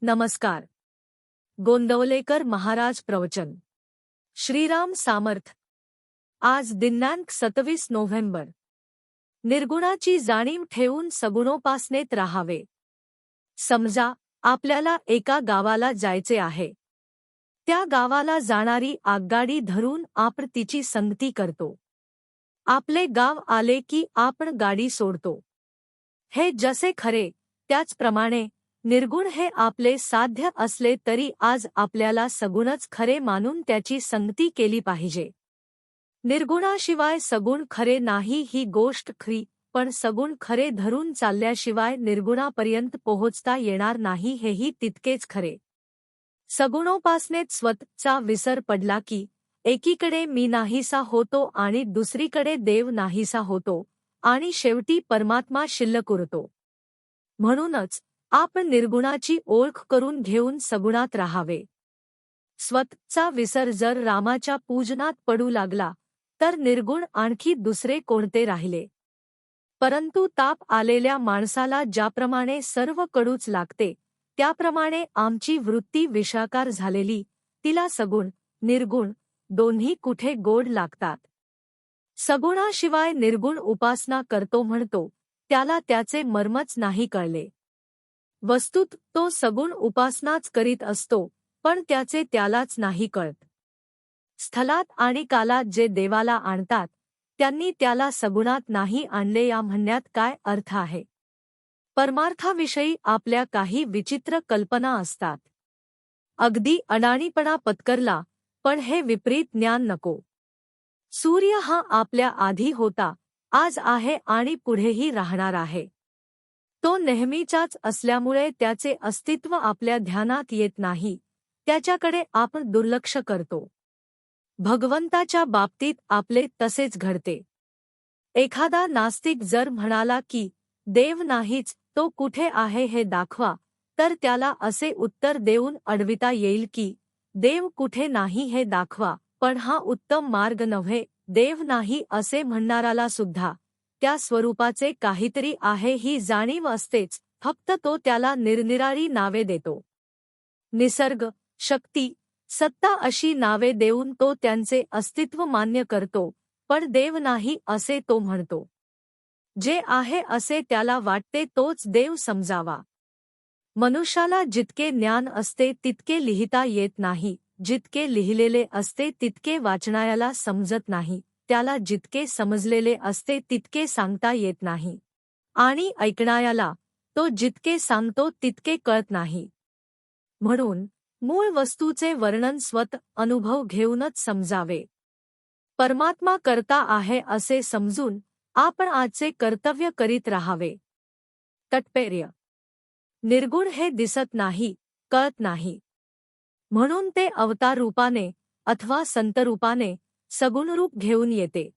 नमस्कार. गोंदवलेकर महाराज प्रवचन. श्रीराम सामर्थ. आज दिनांक 27 नोव्हेंबर. निर्गुणाची जाणीव ठेवून सगुणोपासनेत राहावे. समजा आपल्याला एका गावाला जायचे आहे. त्या गावाला जाणारी आगगाडी धरून आपण तिची संगती करतो. आपले गाव आले की आपण गाडी सोडतो. हे जसे खरे त्याचप्रमाणे निर्गुण हे आपले साध्य असले तरी आज आपल्याला सगुणच खरे मानून त्याची संगती केली पाहिजे. निर्गुणाशिवाय सगुण खरे नाही ही गोष्ट खरी, पण सगुण खरे धरून चालल्याशिवाय निर्गुणापर्यंत पोहोचता येणार नाही हेही तितकेच खरे. सगुणोपासनेत स्वतःचा विसर पडला की एकीकडे मी नाहीसा होतो आणि दुसरीकडे देव नाहीसा होतो आणि शेवटी परमात्मा शिल्लक उरतो. म्हणूनच आपण निर्गुणाची ओळख करून घेऊन सगुणात राहावे. स्वतःचा विसर जर रामाच्या पूजनात पडू लागला तर निर्गुण आणखी दुसरे कोणते राहिले. परंतु ताप आलेल्या माणसाला ज्याप्रमाणे सर्व कडूच लागते त्याप्रमाणे आमची वृत्ती विषाकार झालेली, तिला सगुण निर्गुण दोन्ही कुठे गोड लागतात. सगुणाशिवाय निर्गुण उपासना करतो म्हणतो, त्याला त्याचे मर्मच नाही कळले. वस्तुत तो सगुण उपासनाच करीत असतो, पण त्याचे त्यालाच नाही कळत. स्थलात आणि कालात जे देवाला आणतात त्यांनी त्याला सगुणात नाही आणले या म्हणण्यात काय अर्थ आहे. परमार्थाविषयी आपल्या काही विचित्र कल्पना असतात. अगदी अडाणीपणा पत्करला, पण हे विपरीत ज्ञान नको. सूर्य हा आपल्या आधी होता, आज आहे आणि पुढेही राहणार आहे. तो नेहमीचाच असल्यामुळे त्याचे अस्तित्व आपल्या ध्यानात येत नाही, त्याच्याकडे आपण दुर्लक्ष करतो. भगवंताच्या बाबतीत आपले तसेच घडते. एखादा नास्तिक जर म्हणाला की देव नाहीच, तो कुठे आहे हे दाखवा, तर त्याला असे उत्तर देऊन अडविता येईल की देव कुठे नाही हे दाखवा, पण हा उत्तम मार्ग नव्हे. देव नाही असे म्हणणाराला सुद्धा त्या स्वरूपाचे काहीतरी आहे ही जाणीव असतेच, फक्त तो त्याला निरनिराळी नावे देतो. निसर्ग, शक्ती, सत्ता अशी नावे देऊन तो त्यांचे अस्तित्व मान्य करतो, पण देव नाही असे तो म्हणतो. जे आहे असे त्याला वाटते तोच देव समजावा. मनुष्याला जितके ज्ञान असते तितके लिहिता येत नाही, जितके लिहिलेले असते तितके वाचणायाला समजत नाही, त्याला जितके समजलेले असते तितके सांगता येत नाही, आणि ऐकणायाला तो जितके सांगतो तितके कळत नाही. म्हणून मूळ वस्तूचे वर्णन स्वतः अनुभव घेऊनच समजावे. परमात्मा करता आहे असे समजून आपण आजचे कर्तव्य करीत राहावे. तात्पर्य: निर्गुण हे दिसत नाही, कळत नाही. म्हणून ते अवतार रूपाने अथवा संत रूपाने सगुणरूप घेऊन येते.